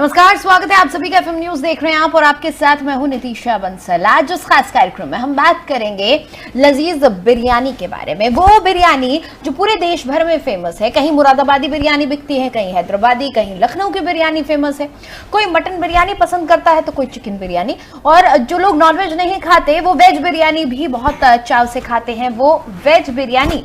नमस्कार, स्वागत है आप सभी का एफएम न्यूज देख रहे हैं आप और आपके साथ मैं हूं नितीशा बंसल। आज उस खास कार्यक्रम में हम बात करेंगे लजीज बिरयानी के बारे में। वो बिरयानी जो पूरे देश भर में फेमस है। कहीं मुरादाबादी बिरयानी बिकती है, कहीं हैदराबादी, कहीं लखनऊ की बिरयानी फेमस है। कोई मटन बिरयानी पसंद करता है तो कोई चिकन बिरयानी, और जो लोग नॉनवेज नहीं खाते वो वेज बिरयानी भी बहुत चाव से खाते हैं। वो वेज बिरयानी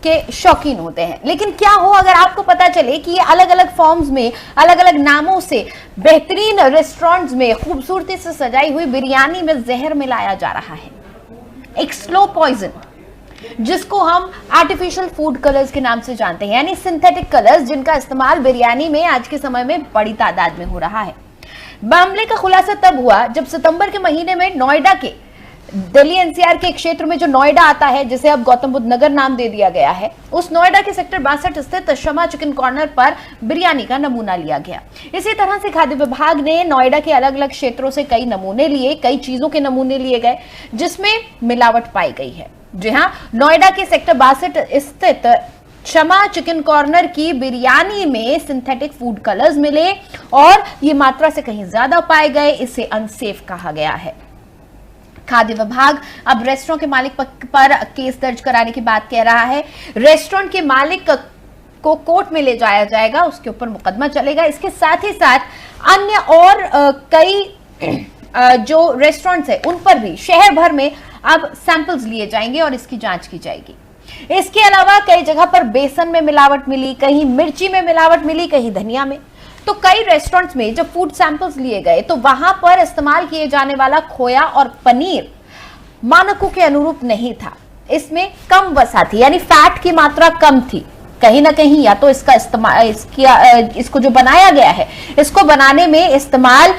के शौकीन होते हैं। लेकिन क्या हो अगर आपको पता चले कि ये अलग अलग फॉर्म्स में, अलग अलग नामों से बेहतरीन रेस्टोरेंट्स में खूबसूरती से सजाई हुई बिरयानी में जहर मिलाया जा रहा है। एक स्लो पॉइजन जिसको हम आर्टिफिशियल फूड कलर्स के नाम से जानते हैं, यानी सिंथेटिक कलर्स, जिनका इस्तेमाल बिरयानी में आज के समय में बड़ी तादाद में हो रहा है। मामले का खुलासा तब हुआ जब सितंबर के महीने में नोएडा के दिल्ली एनसीआर के एक क्षेत्र में, जो नोएडा आता है, जिसे अब गौतम बुद्ध नगर नाम दे दिया गया है, उस नोएडा के सेक्टर 62 स्थित शमा चिकन कॉर्नर पर बिरयानी का नमूना लिया गया। इसी तरह से खाद्य विभाग ने नोएडा के अलग अलग क्षेत्रों से कई नमूने लिए, कई चीजों के नमूने लिए गए जिसमें मिलावट पाई गई है। जी हाँ, नोएडा के सेक्टर 62 स्थित शमा चिकन कॉर्नर की बिरयानी में सिंथेटिक फूड कलर्स मिले और ये मात्रा से कहीं ज्यादा पाए गए। इसे अनसेफ कहा गया है। खाद्य विभाग अब रेस्टोरेंट के मालिक पर केस दर्ज कराने की बात कह रहा है। रेस्टोरेंट के मालिक को कोर्ट में ले जाया जाएगा, उसके ऊपर मुकदमा चलेगा। इसके साथ ही साथ अन्य और कई जो रेस्टोरेंट्स है उन पर भी शहर भर में अब सैंपल्स लिए जाएंगे और इसकी जांच की जाएगी। इसके अलावा कई जगह पर बेसन में मिलावट मिली, कहीं मिर्ची में मिलावट मिली, कहीं धनिया में। तो कई रेस्टोरेंट्स में जब फूड सैंपल्स लिए गए तो वहां पर इस्तेमाल किए जाने वाला खोया और पनीर मानकों के अनुरूप नहीं था। इसमें कम वसा थी, यानी फैट की मात्रा कम थी। कहीं ना कहीं या तो इसका इस्तेमाल इसको जो बनाया गया है, इसको बनाने में इस्तेमाल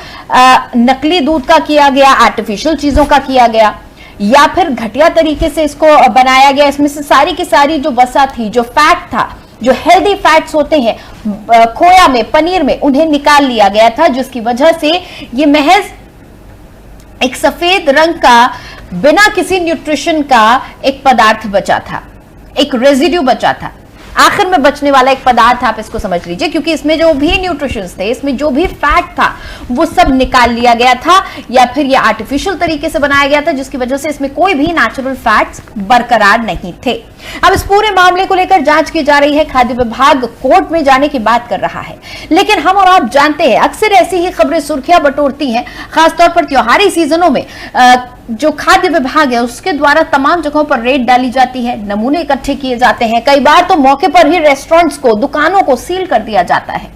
नकली दूध का किया गया, आर्टिफिशियल चीजों का किया गया, या फिर घटिया तरीके से इसको बनाया गया। इसमें से सारी की सारी जो वसा थी, जो फैट था, जो हेल्दी फैट्स होते हैं खोया में, पनीर में, उन्हें निकाल लिया गया था, जिसकी वजह से ये महज एक सफेद रंग का बिना किसी न्यूट्रिशन का एक पदार्थ बचा था, एक रेजिड्यू बचा था। आखिर में बचने वाला एक पदार्थ आप इसको समझ लीजिए, क्योंकि इसमें जो भी न्यूट्रिशंस थे, इसमें जो भी फैट था, वो सब निकाल लिया गया था, या फिर ये आर्टिफिशियल तरीके से बनाया गया था, जिसकी वजह से इसमें कोई भी नेचुरल फैट्स बरकरार नहीं थे। अब इस पूरे मामले को लेकर जांच की जा रही है। खाद्य विभाग कोर्ट में जाने की बात कर रहा है। लेकिन हम और आप जानते हैं, अक्सर ऐसी ही खबरें सुर्खियां बटोरती हैं, खासतौर पर त्योहारी सीजनों में। जो खाद्य विभाग है उसके द्वारा तमाम जगहों पर रेड डाली जाती है, नमूने इकट्ठे किए जाते हैं। कई बार तो मौके पर ही रेस्टोरेंट्स को, दुकानों को सील कर दिया जाता है।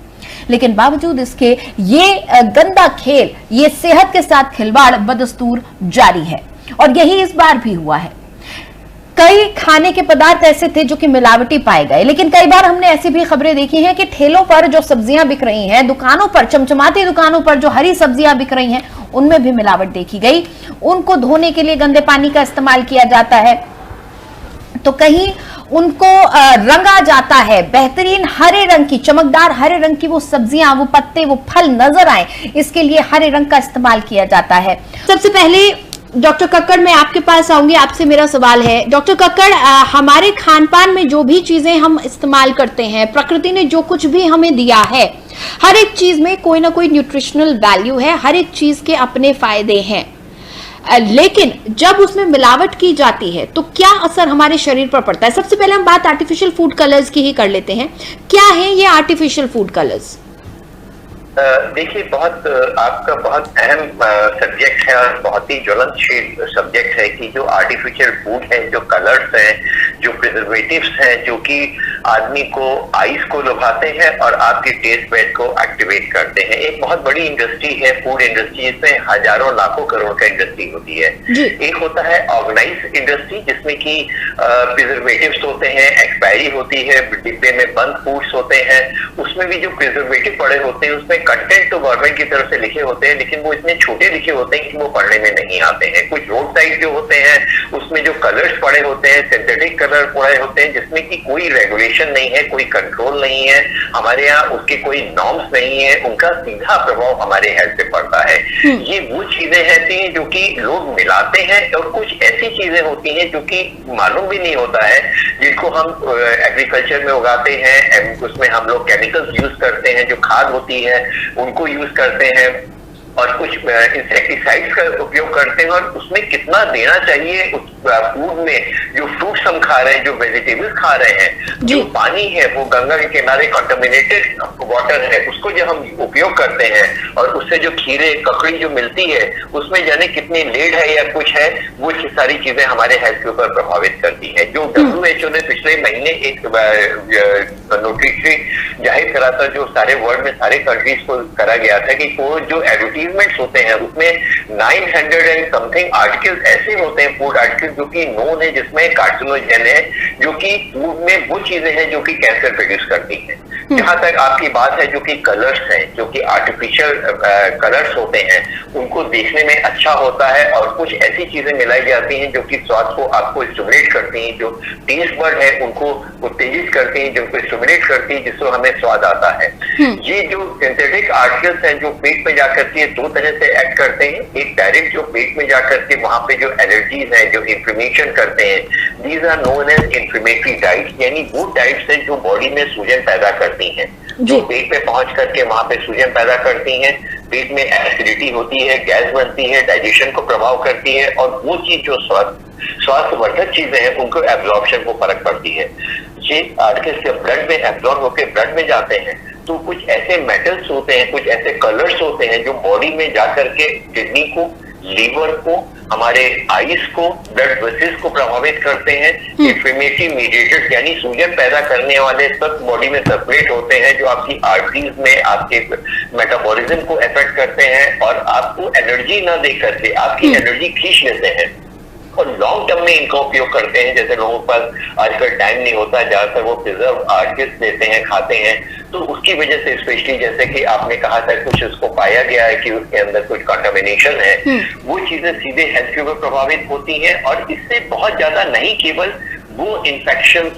लेकिन बावजूद इसके ये गंदा खेल, ये सेहत के साथ खिलवाड़ बदस्तूर जारी है, और यही इस बार भी हुआ है। कई खाने के पदार्थ ऐसे थे जो कि मिलावटी पाए गए। लेकिन कई बार हमने ऐसी भी खबरें देखी हैं कि ठेलों पर जो सब्जियां बिक रही हैं, दुकानों पर, चमचमाती दुकानों पर जो हरी सब्जियां बिक रही हैं, उनमें भी मिलावट देखी गई। उनको धोने के लिए गंदे पानी का इस्तेमाल किया जाता है, तो कहीं उनको रंगा जाता है बेहतरीन हरे रंग की, चमकदार हरे रंग की वो सब्जियां, वो पत्ते, वो फल नजर आए, इसके लिए हरे रंग का इस्तेमाल किया जाता है। सबसे पहले डॉक्टर कक्कड़, मैं आपके पास आऊंगी। आपसे मेरा सवाल है, डॉक्टर कक्कड़, हमारे खान पान में जो भी चीजें हम इस्तेमाल करते हैं, प्रकृति ने जो कुछ भी हमें दिया है, हर एक चीज में कोई ना कोई न्यूट्रिशनल वैल्यू है, हर एक चीज के अपने फायदे हैं। लेकिन जब उसमें मिलावट की जाती है तो क्या असर हमारे शरीर पर पड़ता है? सबसे पहले हम बात आर्टिफिशियल फूड कलर्स की ही कर लेते हैं। क्या है ये आर्टिफिशियल फूड कलर्स? देखिए, आपका बहुत अहम सब्जेक्ट है और बहुत ही ज्वलनशील सब्जेक्ट है कि जो आर्टिफिशियल फूड है, जो कलर्स हैं, जो प्रिजर्वेटिव्स हैं, जो कि आदमी को, आइस को लुभाते हैं और आपकी टेस्ट बेड को एक्टिवेट करते हैं। एक बहुत बड़ी इंडस्ट्री है फूड इंडस्ट्री, इसमें हजारों लाखों करोड़ का इंडस्ट्री होती है। एक होता है ऑर्गेनाइज इंडस्ट्री, जिसमें कि प्रिजर्वेटिव्स होते हैं, एक्सपायरी होती है, डिब्बे में बंद फूड्स होते हैं, उसमें भी जो प्रिजर्वेटिव पड़े होते हैं उसमें कंटेंट तो गवर्नमेंट की तरफ से लिखे होते हैं, लेकिन वो इतने छोटे लिखे होते हैं कि वो पढ़ने में नहीं आते हैं। कुछ रोड साइड जो होते हैं उसमें जो कलर्स पड़े होते हैं, सिंथेटिक कलर पड़े होते हैं, जिसमें कि कोई रेगुलेशन नहीं है, कोई कंट्रोल नहीं है, हमारे यहाँ उसके कोई नॉर्म्स नहीं है, उनका सीधा प्रभाव हमारे हेल्थ पे पड़ता है। ये वो चीजें रहती हैं जो कि लोग मिलाते हैं, और कुछ ऐसी चीजें होती हैं जो कि मालूम भी नहीं होता है, जिनको हम एग्रीकल्चर में उगाते हैं, उसमें हम लोग केमिकल्स यूज करते हैं, जो खाद होती है उनको यूज करते हैं और कुछ इंसेक्टिसाइड्स का उपयोग करते हैं, और उसमें कितना देना चाहिए उस फूड में, जो फ्रूट्स हम खा रहे हैं, जो वेजिटेबल्स खा रहे हैं, जो पानी है वो गंगा के किनारे कंटामिनेटेड वाटर है, उसको जब हम उपयोग करते हैं और उससे जो खीरे ककड़ी जो मिलती है उसमें जाने कितनी लेड है या कुछ है, वो सारी चीजें हमारे हेल्थ के ऊपर प्रभावित करती है। जो WHO ने पिछले महीने एक नोटिस जाहिर करा था, जो सारे वर्ल्ड में सारे कंट्रीज को करा गया था, कि वो जो एडवर्टीजमेंट्स होते हैं उसमें 900 एंड समथिंग आर्टिकल्स ऐसे होते हैं, फूड आर्टिकल्स जो कि नोन है, जिसमें कार्सिनोजेन है, जो कि फूड में वो चीजें हैं जो कि कैंसर प्रोड्यूस करती हैं। जहां तक आपकी बात है, जो कि कलर्स हैं, जो कि आर्टिफिशियल कलर्स होते हैं, उनको देखने में अच्छा होता है, और कुछ ऐसी चीजें मिलाई जाती हैं जो कि स्वाद को आपको स्टिमुलेट करती हैं, जो टेस्ट बर्ड है उनको उत्तेजित करती हैं, जिनको स्टिमुलेट करती है, जिससे हमें स्वाद आता है। ये जो सिंथेटिक आर्टिकल्स हैं जो पेट में जाकर के दो तरह से एक्ट करते हैं, एक डायरेक्ट जो पेट में जाकर के वहां पे जो एलर्जीज हैं, जो इन्फ्लेमेशन करते हैं, these are known as inflammatory diets, यानी वो डाइट्स है जो बॉडी में सूजन पैदा करती हैं, जो पेट में पहुंच करके वहां पे सूजन पैदा करती हैं, पेट में एसिडिटी होती है, गैस बनती है, डाइजेशन को प्रभाव करती है, और वो चीज जो स्वास्थ्यवर्धक चीजें हैं उनको एब्जॉर्प्शन को फर्क पड़ती है। ये आर्टिकल्स के ब्लड में एब्जॉर्ब होकर ब्लड में जाते हैं, तो कुछ ऐसे मेटल्स होते हैं, कुछ ऐसे कलर्स होते हैं जो बॉडी में जाकर के किडनी को, लीवर को, हमारे आईज को, ब्लड वेसल्स को प्रभावित करते हैं। इन्फ्लेमेटरी मीडिएटर्स यानी सूजन पैदा करने वाले तत्व बॉडी में सर्कुलेट होते हैं, जो आपकी आर्टरीज में आपके मेटाबॉलिज्म को इफेक्ट करते हैं, और आपको एनर्जी न दे करके आपकी एनर्जी खींच लेते हैं, और लॉन्ग टर्म में इनका उपयोग करते हैं। जैसे लोगों के पास आजकल टाइम नहीं होता, ज्यादातर वो प्रिजर्व आर्टिकल्स लेते हैं, खाते हैं, तो उसकी वजह से स्पेशली जैसे कि आपने कहा था कुछ उसको पाया गया है कि उसके अंदर कुछ कंटामिनेशन है, वो चीजें सीधे हेल्थ के ऊपर प्रभावित होती हैं, और इससे बहुत ज्यादा नहीं, केवल वो इन्फेक्शन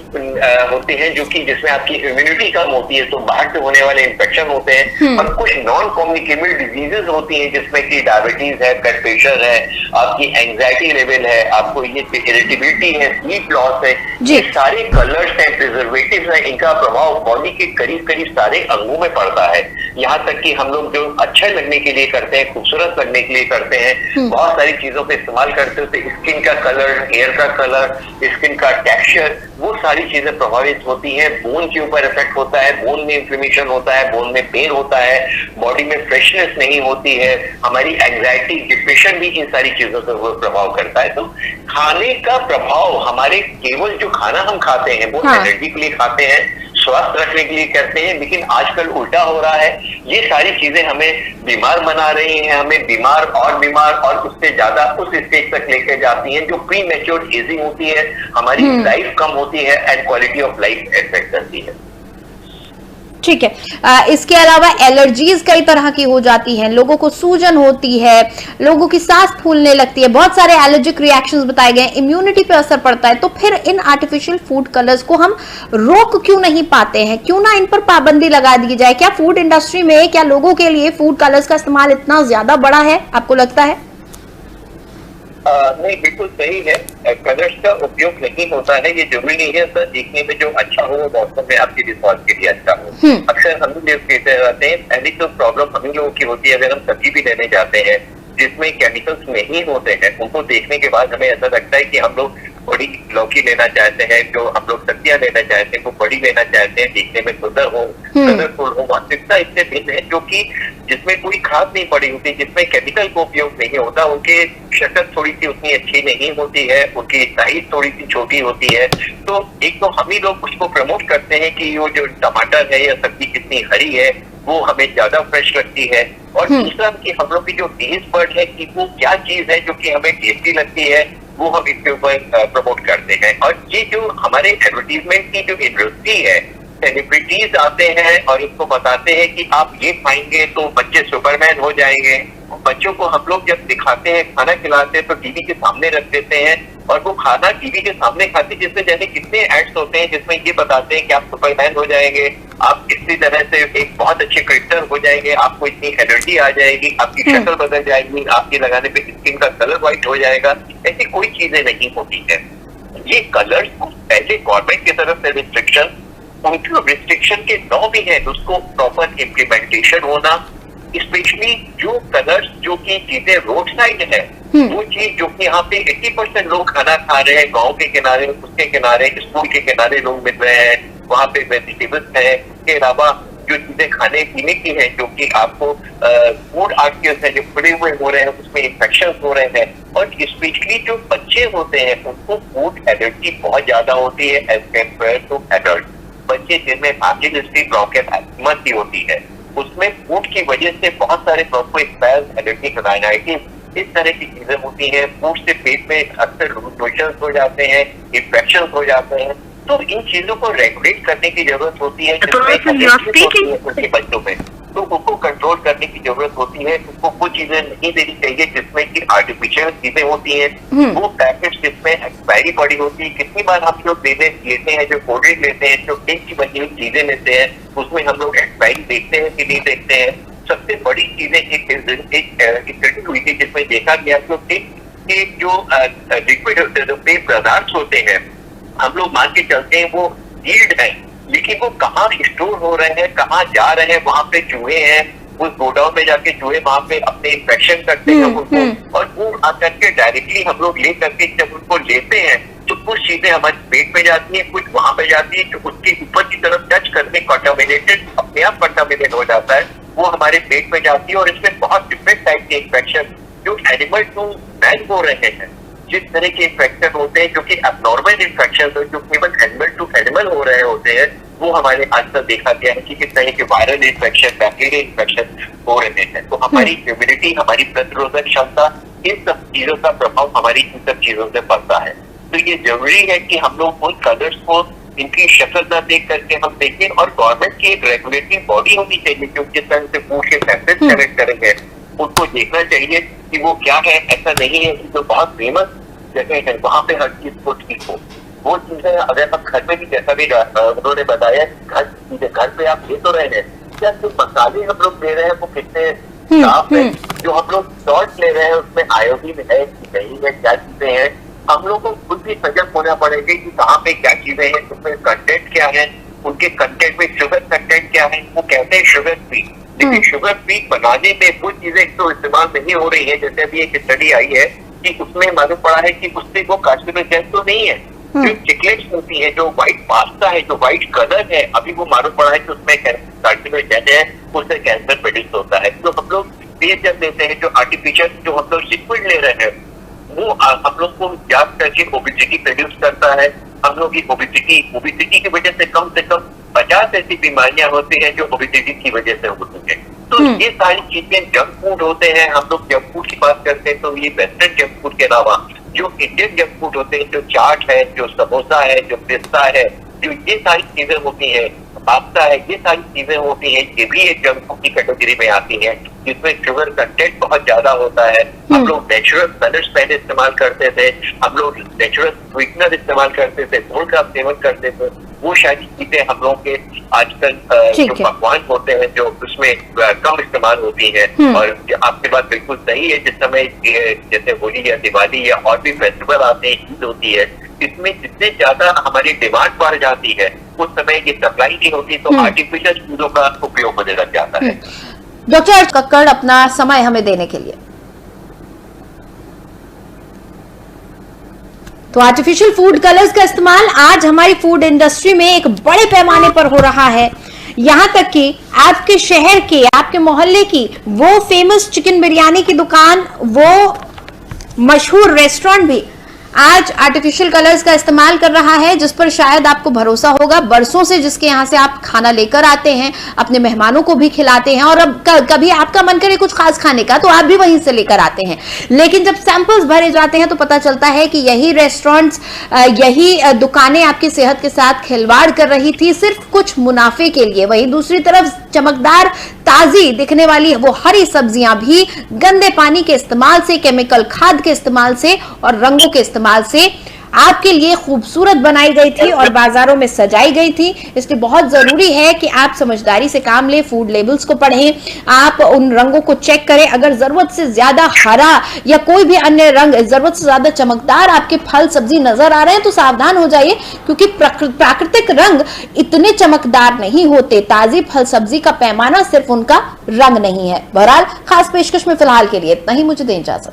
होते हैं जो कि जिसमें आपकी इम्यूनिटी कम होती है, तो बाहर से होने वाले इन्फेक्शन होते हैं, और कुछ नॉन कम्युनिकेबल डिजीजेस होती हैं, जिसमें कि डायबिटीज है, ब्लड प्रेशर है, आपकी एंजाइटी लेवल है, आपको ये इरिटेबिलिटी है, स्लीप लॉस है, ये सारे कलर्स हैं, प्रिजर्वेटिव्स हैं, इनका प्रभाव बॉडी के करीब करीब सारे अंगों में पड़ता है। यहाँ तक कि हम लोग जो अच्छा लगने के लिए करते हैं, खूबसूरत लगने के लिए करते हैं, बहुत सारी चीजों पे इस्तेमाल करते हैं, तो स्किन का कलर, हेयर का कलर, स्किन का टेक्सचर, वो सारी चीजें प्रभावित होती हैं। बोन के ऊपर इफेक्ट होता है, बोन में इन्फ्लेमेशन होता है, बोन में पेन होता है, बॉडी में फ्रेशनेस नहीं होती है, हमारी एंजाइटी, डिप्रेशन भी इन सारी चीजों से वो प्रभाव करता है। तो खाने का प्रभाव हमारे केवल जो खाना हम खाते हैं वो एनर्जी के लिए खाते हैं, स्वास्थ्य रखने के लिए करते हैं, लेकिन आजकल उल्टा हो रहा है। ये सारी चीजें हमें बीमार बना रही हैं, हमें बीमार, और उससे ज्यादा उस स्टेज तक लेकर जाती हैं जो प्री मैच्योर्ड एजिंग होती है, हमारी लाइफ कम होती है, and quality of life effect करती है। ठीक है, इसके अलावा एलर्जीज कई तरह की हो जाती हैं, लोगों को सूजन होती है, लोगों की सांस फूलने लगती है, बहुत सारे एलर्जिक रिएक्शंस बताए गए, इम्यूनिटी पे असर पड़ता है। तो फिर इन आर्टिफिशियल फूड कलर्स को हम रोक क्यों नहीं पाते हैं? क्यों ना इन पर पाबंदी लगा दी जाए? क्या फूड इंडस्ट्री में, क्या लोगों के लिए फूड कलर्स का इस्तेमाल इतना ज्यादा बड़ा है, आपको लगता है? नहीं, बिल्कुल सही है, कलर्स का उपयोग नहीं होता है। ये जरूरी नहीं है सर देखने में जो अच्छा हो वो वास्तव में आपके लिए स्वास्थ्य के लिए अच्छा हो। अक्सर हम लोग कहते रहते हैं, पहली तो प्रॉब्लम हम लोगों की होती है, अगर हम सब्जी भी लेने जाते हैं जिसमें केमिकल्स नहीं होते हैं, उनको देखने के बाद हमें ऐसा लगता है कि हम लोग बड़ी लौकी लेना चाहते हैं, जो हम लोग सब्जियां लेना चाहते हैं वो बड़ी लेना चाहते हैं, देखने में सुंदर हो, कलरफुल हो। वास्तविकता इससे भिन्न है, जो कि जिसमें कोई खाद नहीं पड़ी होती, जिसमें केमिकल का उपयोग नहीं होता, उनके शक्ल थोड़ी सी उतनी अच्छी नहीं होती है, उनकी साइज थोड़ी सी छोटी होती है। तो एक तो हम ही लोग उसको प्रमोट करते हैं कि वो जो टमाटर है या सब्जी कितनी हरी है वो हमें ज्यादा फ्रेश लगती है, और दूसरा कि हम लोग की जो टेस्ट बर्ड है कि वो क्या चीज है जो कि हमें टेस्टी लगती है, वो हम इसके ऊपर प्रमोट करते हैं। और ये जो हमारे एडवर्टीजमेंट की जो इंडस्ट्री है, सेलिब्रिटीज आते हैं और इसको बताते हैं कि आप ये खाएंगे तो बच्चे सुपरमैन हो जाएंगे। बच्चों को हम लोग जब दिखाते हैं, खाना खिलाते हैं, तो टीवी के सामने रख देते हैं और वो खाना टीवी के सामने खाते हैं, जिसमें जैसे कितने एड्स होते हैं जिसमें ये बताते हैं कि आप सुपरमैन हो जाएंगे, आप इसी तरह से एक बहुत अच्छे क्रिकेटर हो जाएंगे, आपको इतनी एनर्जी आ जाएगी, आपकी शक्ल बदल जाएगी, आपके लगाने पे स्किन का कलर व्हाइट हो जाएगा। ऐसी कोई चीजें नहीं होती है। ये कलर्स को पहले गवर्नमेंट की तरफ से रिस्ट्रिक्शन उनको रिस्ट्रिक्शन के लॉ भी है, उसको प्रॉपर इम्प्लीमेंटेशन होना, स्पेशली जो कलर्स जो की चीजें रोड साइड है, वो चीज जो कि यहाँ पे 80% लोग खाना खा रहे हैं, गांव के किनारे, उसके किनारे, स्कूल के किनारे लोग मिल रहे हैं, वहाँ पे वेजिटेबल्स है, इसके अलावा जो चीजें खाने पीने की है जो कि आपको फूड आर्टिकल्स है जो पड़े हुए हो रहे हैं, उसमें इन्फेक्शन हो रहे हैं, और स्पेशली जो बच्चे होते हैं उनको फूड एलर्जी बहुत ज्यादा होती है एज कम्पेयर टू एडल्ट। बच्चे जिनमें फैमिली हिस्ट्री ब्रोंकियल की होती है, उसमें फूड की वजह से बहुत सारे एलर्जी राइनाइटिस इस तरह की चीजें होती हैं। फूड से पेट में अक्सर लूज मोशन हो जाते हैं, इन्फेक्शन हो जाते हैं। तो इन चीजों को रेगुलेट करने की जरूरत होती है उनके बच्चों में, तो उनको कंट्रोल करने की जरूरत होती है। उनको वो चीजें नहीं देनी चाहिए जिसमें कि आर्टिफिशियल चीजें होती हैं, वो पैकेट जिसमें एक्सपायरी पड़ी होती है। कितनी बार हम लोग लेते हैं जो कोल्ड ड्रिंक लेते हैं, जो टिन की बनी हुई चीजें लेते हैं, उसमें हम लोग एक्सपायरी देखते हैं कि नहीं देखते हैं। सबसे बड़ी चीजें एक स्टडी हुई थी जिसमें देखा गया कि टिन के जो लिक्विड जो पेय पदार्थ होते हैं, हम लोग मान के चलते हैं वो सील्ड है, लेकिन वो कहाँ स्टोर हो रहे हैं, कहाँ जा रहे हैं, वहां पे चूहे हैं, उस गोडाउन में जाके चूहे वहां पे अपने इन्फेक्शन करते हैं उनको, और वो आकर के डायरेक्टली हम लोग ले करके जब उनको लेते हैं तो कुछ चीजें हमारे पेट में जाती है, कुछ वहां पे जाती है, तो उसके ऊपर की तरफ टच करके कंटामिनेटेड अपने आप कंटामिनेट हो जाता है, वो हमारे पेट में जाती है। और इसमें बहुत डिफरेंट टाइप के इन्फेक्शन जो एनिमल टू मैन हो रहे हैं, जिस तरह के इन्फेक्शन होते हैं जो कि एबनॉर्मल इन्फेक्शन जो केवल एनिमल टू एनिमल हो रहे होते हैं, वो हमारे आजकल देखा गया है कि किस तरह के वायरल इन्फेक्शन, बैक्टीरियल इन्फेक्शन हो रहे हैं। तो हमारी इम्यूनिटी, हमारी प्रतिरोधक क्षमता, इन सब चीजों का प्रभाव हमारी इन सब चीजों से पड़ता है। तो ये जरूरी है कि हम लोग उन कलर्स को इनकी शक्ल न देख करके हम देखें, और गवर्नमेंट की एक रेगुलेटरी बॉडी होनी चाहिए जो जिस तरह से फूड के सैंपल्स कलेक्ट करेंगे, उनको देखना चाहिए कि वो क्या है। ऐसा नहीं है कि जो बहुत फेमस जगह है वहां पे हर चीज को ठीक हो, वो चीजें अगर हम घर में भी, जैसा भी उन्होंने बताया, घर पे आप ले तो रहे हैं, क्या जो मसाले हम लोग ले रहे हैं वो कितने साफ है, जो हम लोग सॉल्ट ले रहे हैं उसमें आयोडीन है कि नहीं है, क्या चीजें हैं, हम लोग को खुद भी सजग होना पड़ेगा कि कहाँ पे क्या चीजें हैं, उसमें कंटेंट क्या है, उनके कंटेंट में शुगर कंटेंट क्या है। वो कहते हैं शुगर फ्री, लेकिन शुगर फ्री बनाने में वो चीजें तो इस्तेमाल नहीं हो रही है। जैसे अभी एक स्टडी आई है कि उसमें मालूम पड़ा है कि उससे वो कार्सिनोजेन तो नहीं है। जो चिकलेट्स होती है, जो व्हाइट पास्ता है, जो व्हाइट कलर है, अभी वो मालूम पड़ा है कि उसमें कार्सिनोजेन है, उससे कैंसर प्रोड्यूस होता है। तो हम लोग तेज जब लेते हैं, जो आर्टिफिशियल जो हम लोग लिक्विड ले रहे हैं, वो हम लोग को याद करके ओबेसिटी प्रोड्यूस करता है। हम लोग की ओबेसिटी की वजह से कम 50 ऐसी बीमारियां होती हैं जो ओबेसिटी की वजह से होती है। तो ये सारी चीजें जंक फूड होते हैं। हम लोग जंक फूड की बात करते हैं तो ये वेस्टर्न जंक फूड के अलावा जो इंडियन जंक फूड होते हैं, जो चाट है, जो समोसा है, जो पिस्ता है, जो ये सारी चीजें होती हैं, पास्ता है, ये सारी चीजें होती हैं, ये भी एक जंक फूड की कैटेगरी में आती है, जिसमें शुगर कंटेंट बहुत ज्यादा होता है। हम लोग नेचुरल कलर्स पहले इस्तेमाल करते थे, हम लोग नेचुरल स्वीटनर इस्तेमाल करते थे, गुड़ का सेवन करते थे। वो सारी चीजें हम लोग के आजकल जो पकवान होते हैं जो उसमें कम इस्तेमाल होती है। और आपकी बात बिल्कुल सही है, जिस समय जैसे होली या दिवाली या और भी फेस्टिवल आते हैं, ईद होती है, इसमें जितने ज्यादा हमारी डिमांड बढ़ जाती है उस समय ये सप्लाई नहीं होती, तो आर्टिफिशियल चीजों का उपयोग होने लग जाता है। डॉक्टर कक्कड़, अपना समय हमें देने के लिए। तो आर्टिफिशियल फूड कलर्स का इस्तेमाल आज हमारी फूड इंडस्ट्री में एक बड़े पैमाने पर हो रहा है। यहां तक कि आपके शहर के, आपके मोहल्ले की वो फेमस चिकन बिरयानी की दुकान, वो मशहूर रेस्टोरेंट भी आज आर्टिफिशियल कलर्स का इस्तेमाल कर रहा है, जिस पर शायद आपको भरोसा होगा। बरसों से जिसके यहां से आप खाना लेकर आते हैं, अपने मेहमानों को भी खिलाते हैं, और अब कभी आपका मन करे कुछ खास खाने का तो आप भी वहीं से लेकर आते हैं। लेकिन जब सैंपल्स भरे जाते हैं तो पता चलता है कि यही रेस्टोरेंट्स, यही दुकानें आपकी सेहत के साथ खिलवाड़ कर रही थी, सिर्फ कुछ मुनाफे के लिए। वहीं दूसरी तरफ चमकदार, ताजी दिखने वाली वो हरी सब्जियां भी गंदे पानी के इस्तेमाल से, केमिकल खाद के इस्तेमाल से और रंगों के इस्तेमाल से आपके लिए खूबसूरत बनाई गई थी और बाजारों में सजाई गई थी। इसलिए बहुत जरूरी है कि आप समझदारी से काम लें, फूड लेबल्स को पढ़ें, आप उन रंगों को चेक करें। अगर जरूरत से ज्यादा हरा या कोई भी अन्य रंग, जरूरत से ज्यादा चमकदार आपके फल सब्जी नजर आ रहे हैं तो सावधान हो जाइए, क्योंकि प्राकृतिक रंग इतने चमकदार नहीं होते। ताजी फल सब्जी का पैमाना सिर्फ उनका रंग नहीं है। बहरहाल खास पेशकश में फिलहाल के लिए इतना ही, मुझे दें इजाजत।